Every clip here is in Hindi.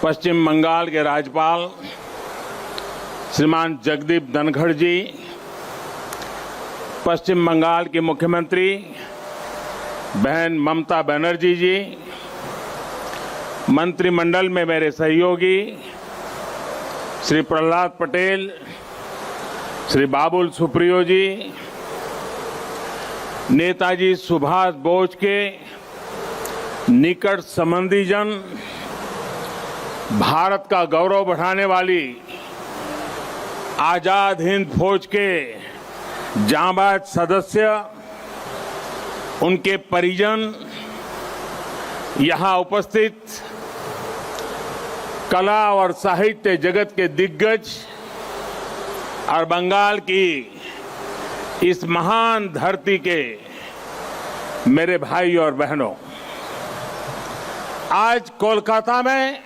पश्चिम बंगाल के राज्यपाल श्रीमान जगदीप धनखड़ जी, पश्चिम बंगाल की मुख्यमंत्री बहन ममता बनर्जी जी, मंत्रिमंडल में मेरे सहयोगी श्री प्रहलाद पटेल, श्री बाबुल सुप्रियो जी, नेताजी सुभाष बोस के निकट संबंधीजन, भारत का गौरव बढ़ाने वाली आजाद हिंद फौज के जांबाज सदस्य, उनके परिजन, यहां उपस्थित कला और साहित्य जगत के दिग्गज और बंगाल की इस महान धरती के मेरे भाई और बहनों, आज कोलकाता में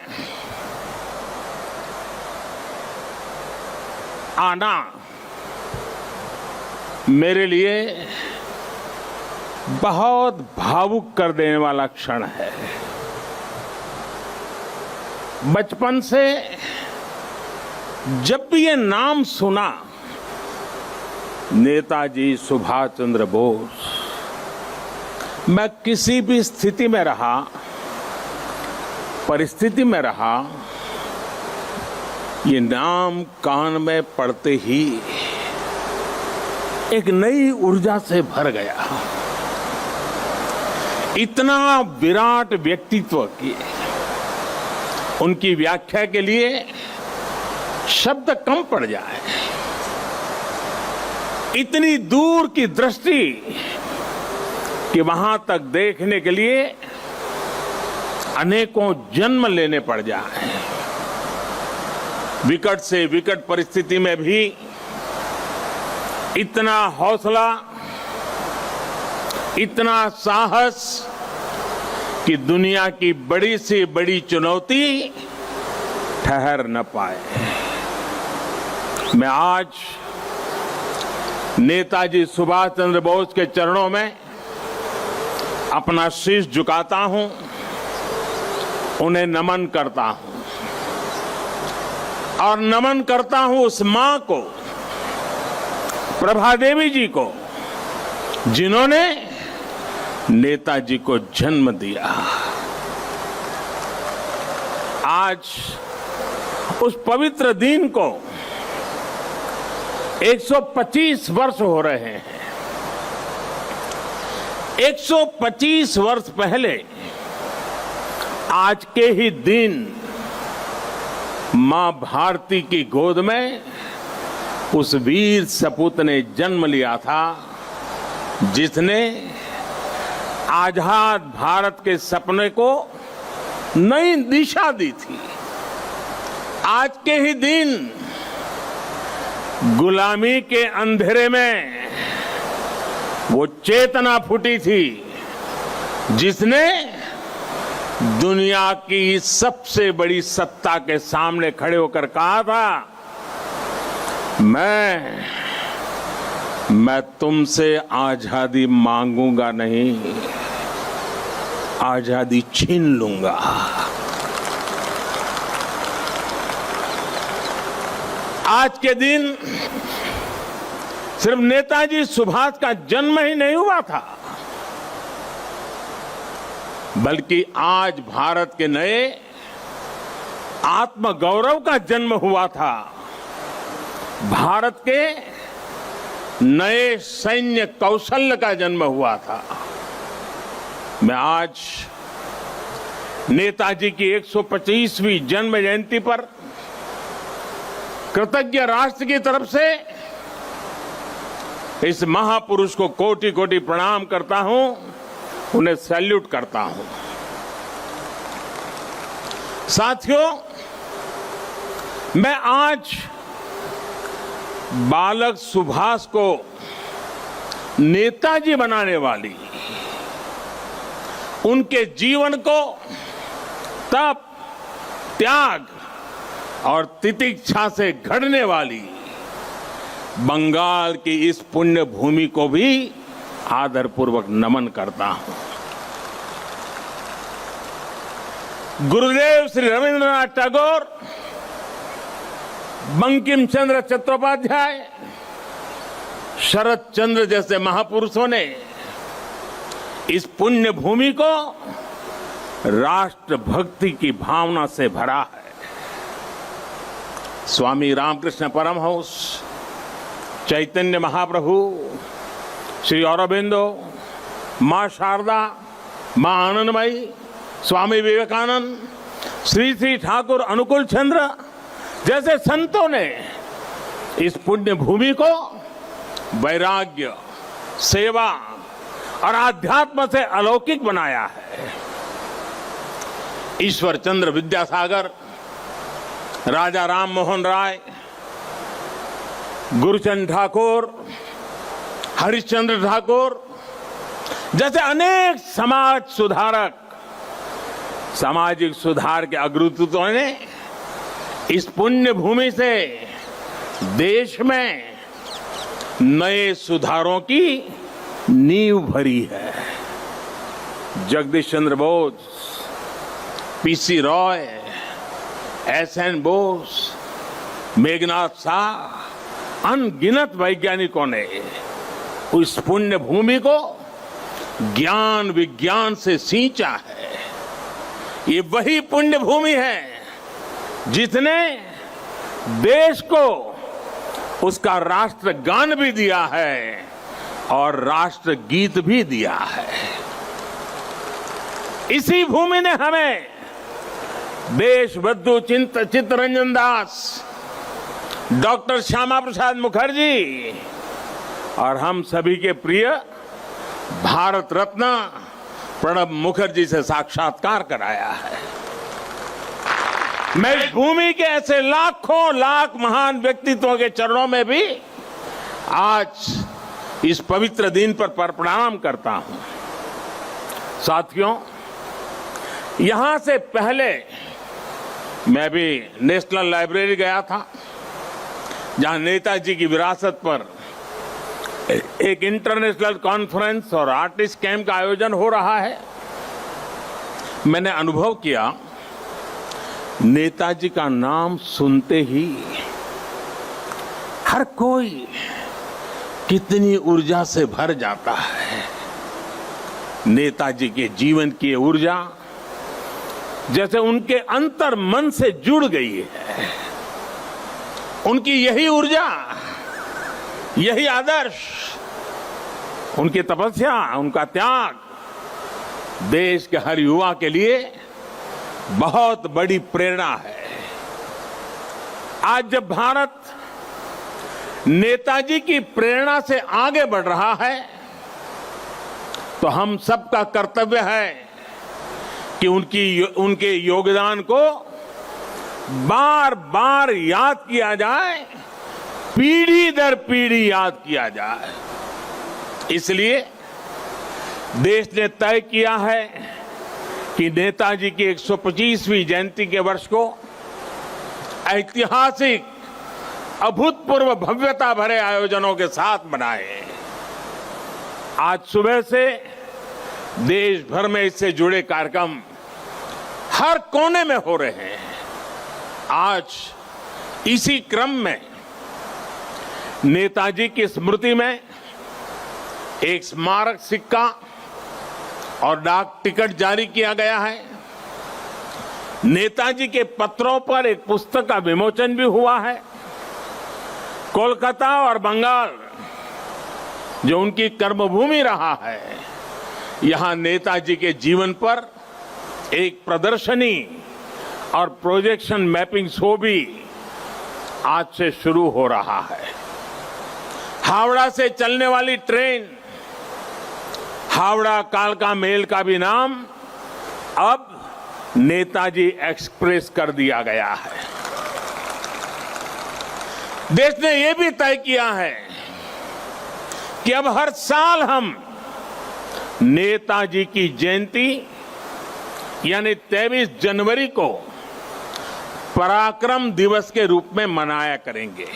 आना मेरे लिए बहुत भावुक कर देने वाला क्षण है। बचपन से जब भी ये नाम सुना, नेताजी सुभाष चंद्र बोस, मैं किसी भी स्थिति में रहा, परिस्थिति में रहा, ये नाम कान में पड़ते ही एक नई ऊर्जा से भर गया। इतना विराट व्यक्तित्व की उनकी व्याख्या के लिए शब्द कम पड़ जाए। इतनी दूर की दृष्टि कि वहां तक देखने के लिए अनेकों जन्म लेने पड़ जाए। विकट से विकट परिस्थिति में भी इतना हौसला, इतना साहस कि दुनिया की बड़ी से बड़ी चुनौती ठहर न पाए। मैं आज नेताजी सुभाष चंद्र बोस के चरणों में अपना शीश झुकाता हूं, उन्हें नमन करता हूं और नमन करता हूं उस मां को, प्रभा देवी जी को, जिन्होंने नेताजी को जन्म दिया। आज उस पवित्र दिन को 125 वर्ष हो रहे हैं। 125 वर्ष पहले आज के ही दिन मां भारती की गोद में उस वीर सपूत ने जन्म लिया था, जिसने आजाद भारत के सपने को नई दिशा दी थी। आज के ही दिन गुलामी के अंधेरे में वो चेतना फूटी थी, जिसने दुनिया की सबसे बड़ी सत्ता के सामने खड़े होकर कहा था, मैं तुमसे आजादी मांगूंगा नहीं, आजादी छीन लूंगा। आज के दिन सिर्फ नेताजी सुभाष का जन्म ही नहीं हुआ था, बल्कि आज भारत के नए आत्मगौरव का जन्म हुआ था। भारत के नए सैन्य कौशल्य का जन्म हुआ था। मैं आज नेताजी की 125वीं जन्म जयंती पर कृतज्ञ राष्ट्र की तरफ से इस महापुरुष को कोटि कोटि प्रणाम करता हूं, उन्हें सैल्यूट करता हूं। साथियों, मैं आज बालक सुभाष को नेताजी बनाने वाली, उनके जीवन को तप, त्याग और तितिक्षा से घड़ने वाली बंगाल की इस पुण्य भूमि को भी आदरपूर्वक नमन करता हूं। गुरुदेव श्री रविंद्रनाथ टैगोर, बंकिम चंद्र चट्टोपाध्याय, शरद चंद्र जैसे महापुरुषों ने इस पुण्य भूमि को राष्ट्र भक्ति की भावना से भरा है। स्वामी रामकृष्ण परमहंस, चैतन्य महाप्रभु, श्री अरबिंदो, मां शारदा, मां आनंदमयी, स्वामी विवेकानंद, श्री श्री ठाकुर अनुकूल चंद्र जैसे संतों ने इस पुण्य भूमि को वैराग्य, सेवा और आध्यात्म से अलौकिक बनाया है। ईश्वर चंद्र विद्यासागर, राजा राम मोहन राय, गुरुचंद ठाकुर, हरिश्चंद्र ठाकुर जैसे अनेक समाज सुधारक, सामाजिक सुधार के अग्रदूतों ने इस पुण्य भूमि से देश में नए सुधारों की नींव भरी है। जगदीश चंद्र बोस, पीसी रॉय, एसएन बोस, मेघनाथ शाह, अनगिनत वैज्ञानिकों ने उस पुण्य भूमि को ज्ञान विज्ञान से सींचा है। ये वही पुण्य भूमि है जिसने देश को उसका राष्ट्रगान भी दिया है और राष्ट्र गीत भी दिया है। इसी भूमि ने हमें देशबंधु चित्तरंजन दास, डॉक्टर श्यामा प्रसाद मुखर्जी और हम सभी के प्रिय भारत रत्न प्रणब मुखर्जी से साक्षात्कार कराया है। मैं इस भूमि के ऐसे लाखों लाख महान व्यक्तित्वों के चरणों में भी आज इस पवित्र दिन पर प्रणाम करता हूं। साथियों, यहां से पहले मैं भी नेशनल लाइब्रेरी गया था, जहां नेताजी की विरासत पर एक इंटरनेशनल कॉन्फ्रेंस और आर्टिस्ट कैंप का आयोजन हो रहा है। मैंने अनुभव किया, नेताजी का नाम सुनते ही हर कोई कितनी ऊर्जा से भर जाता है। नेताजी के जीवन की ऊर्जा जैसे उनके अंतर मन से जुड़ गई है। उनकी यही ऊर्जा, यही आदर्श, उनकी तपस्या, उनका त्याग देश के हर युवा के लिए बहुत बड़ी प्रेरणा है। आज जब भारत नेताजी की प्रेरणा से आगे बढ़ रहा है, तो हम सबका कर्तव्य है कि उनके योगदान को बार बार याद किया जाए, पीढ़ी दर पीढ़ी याद किया जाए। इसलिए देश ने तय किया है कि नेताजी की 125वीं जयंती के वर्ष को ऐतिहासिक, अभूतपूर्व भव्यता भरे आयोजनों के साथ मनाए। आज सुबह से देश भर में इससे जुड़े कार्यक्रम हर कोने में हो रहे हैं। आज इसी क्रम में नेताजी की स्मृति में एक स्मारक सिक्का और डाक टिकट जारी किया गया है। नेताजी के पत्रों पर एक पुस्तक का विमोचन भी हुआ है। कोलकाता और बंगाल, जो उनकी कर्मभूमि रहा है, यहां नेताजी के जीवन पर एक प्रदर्शनी और प्रोजेक्शन मैपिंग शो भी आज से शुरू हो रहा है। हावड़ा से चलने वाली ट्रेन हावड़ा कालका मेल का भी नाम अब नेताजी एक्सप्रेस कर दिया गया है। देश ने यह भी तय किया है कि अब हर साल हम नेताजी की जयंती यानी 23 जनवरी को पराक्रम दिवस के रूप में मनाया करेंगे।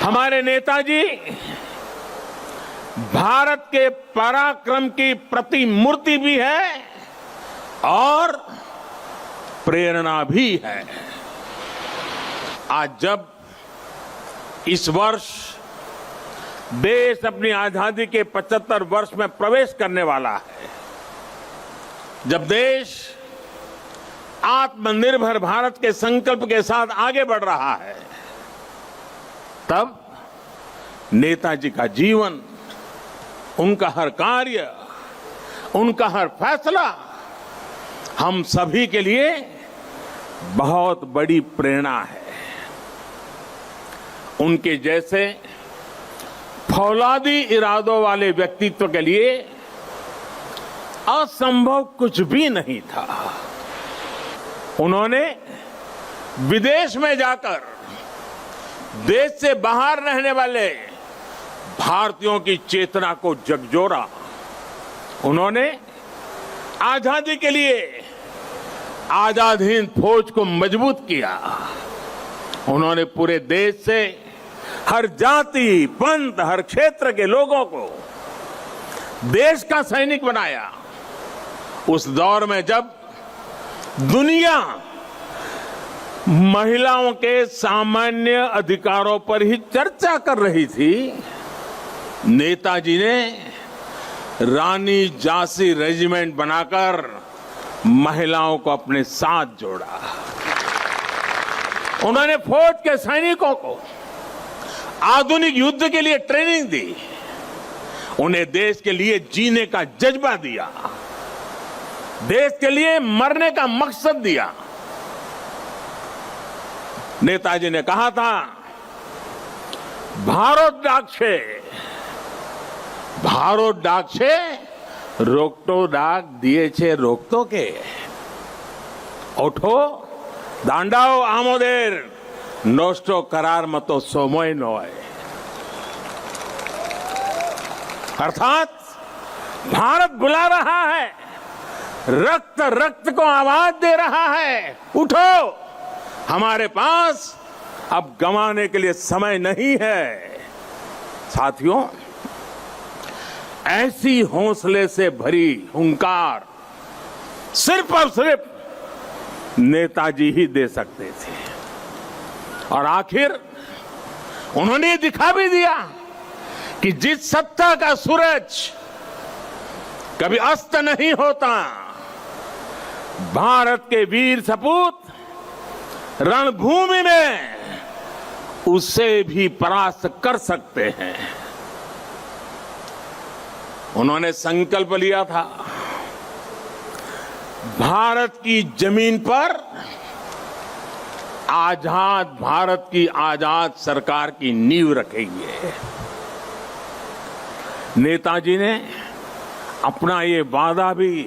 हमारे नेताजी भारत के पराक्रम की प्रतिमूर्ति भी है और प्रेरणा भी है। आज जब इस वर्ष देश अपनी आजादी के 75 वर्ष में प्रवेश करने वाला है, जब देश आत्मनिर्भर भारत के संकल्प के साथ आगे बढ़ रहा है, तब नेताजी का जीवन, उनका हर कार्य, उनका हर फैसला हम सभी के लिए बहुत बड़ी प्रेरणा है। उनके जैसे फौलादी इरादों वाले व्यक्तित्व के लिए असंभव कुछ भी नहीं था। उन्होंने विदेश में जाकर देश से बाहर रहने वाले भारतीयों की चेतना को झकझोरा। उन्होंने आजादी के लिए आजाद हिंद फौज को मजबूत किया। उन्होंने पूरे देश से हर जाति, पंथ, हर क्षेत्र के लोगों को देश का सैनिक बनाया। उस दौर में जब दुनिया महिलाओं के सामान्य अधिकारों पर ही चर्चा कर रही थी, नेताजी ने रानी झांसी रेजिमेंट बनाकर महिलाओं को अपने साथ जोड़ा। उन्होंने फौज के सैनिकों को आधुनिक युद्ध के लिए ट्रेनिंग दी। उन्हें देश के लिए जीने का जज्बा दिया, देश के लिए मरने का मकसद दिया। नेताजी ने कहा था, भारत डाक छे रोकटो डाक दिए छे रोकतो के ओठो दांडाओ आमोदेर नोस्टो करार मतो सोमोय नोय। अर्थात भारत बुला रहा है, रक्त रक्त को आवाज दे रहा है, उठो, हमारे पास अब गंवाने के लिए समय नहीं है। साथियों, ऐसी हौसले से भरी हुंकार सिर्फ और सिर्फ नेताजी ही दे सकते थे। और आखिर उन्होंने दिखा भी दिया कि जिस सत्ता का सूरज कभी अस्त नहीं होता, भारत के वीर सपूत रणभूमि में उससे भी परास्त कर सकते हैं। उन्होंने संकल्प लिया था, भारत की जमीन पर आजाद भारत की आजाद सरकार की नींव रखेंगे। नेताजी ने अपना ये वादा भी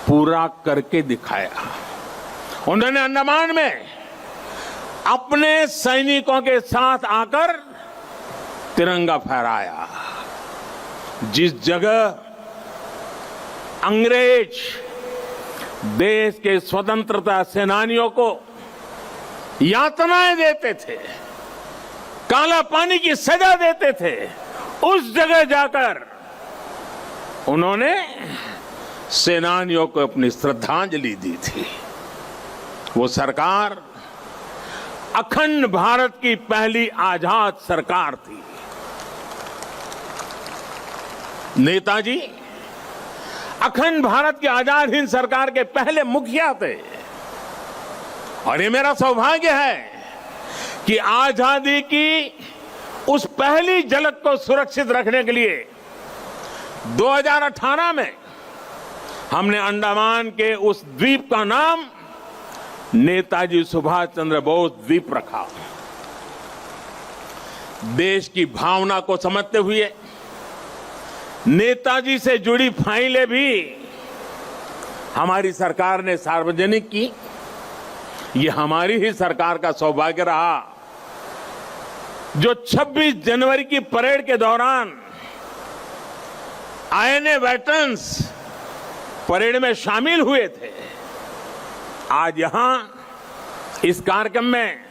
पूरा करके दिखाया। उन्होंने अंडमान में अपने सैनिकों के साथ आकर तिरंगा फहराया। जिस जगह अंग्रेज देश के स्वतंत्रता सेनानियों को यातनाएं देते थे, काला पानी की सजा देते थे, उस जगह जाकर उन्होंने सेनानियों को अपनी श्रद्धांजलि दी थी। वो सरकार अखंड भारत की पहली आजाद सरकार थी। नेताजी अखंड भारत की आजाद हिंद सरकार के पहले मुखिया थे। और ये मेरा सौभाग्य है कि आजादी की उस पहली झलक को सुरक्षित रखने के लिए 2018 में हमने अंडमान के उस द्वीप का नाम नेताजी सुभाष चंद्र बोस द्वीप रखा। देश की भावना को समझते हुए नेताजी से जुड़ी फाइलें भी हमारी सरकार ने सार्वजनिक की। ये हमारी ही सरकार का सौभाग्य रहा जो 26 जनवरी की परेड के दौरान आईएनए वेटरन्स परेड में शामिल हुए थे। आज यहां इस कार्यक्रम में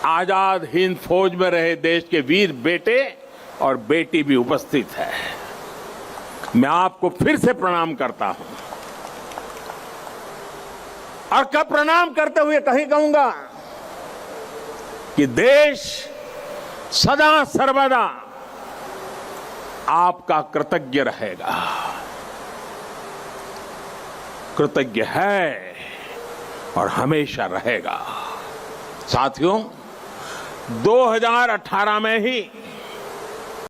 आजाद हिंद फौज में रहे देश के वीर बेटे और बेटी भी उपस्थित है। मैं आपको फिर से प्रणाम करता हूं और कब प्रणाम करते हुए कहीं कहूंगा कि देश सदा सर्वदा आपका कृतज्ञ रहेगा, कृतज्ञ है और हमेशा रहेगा। साथियों, 2018 में ही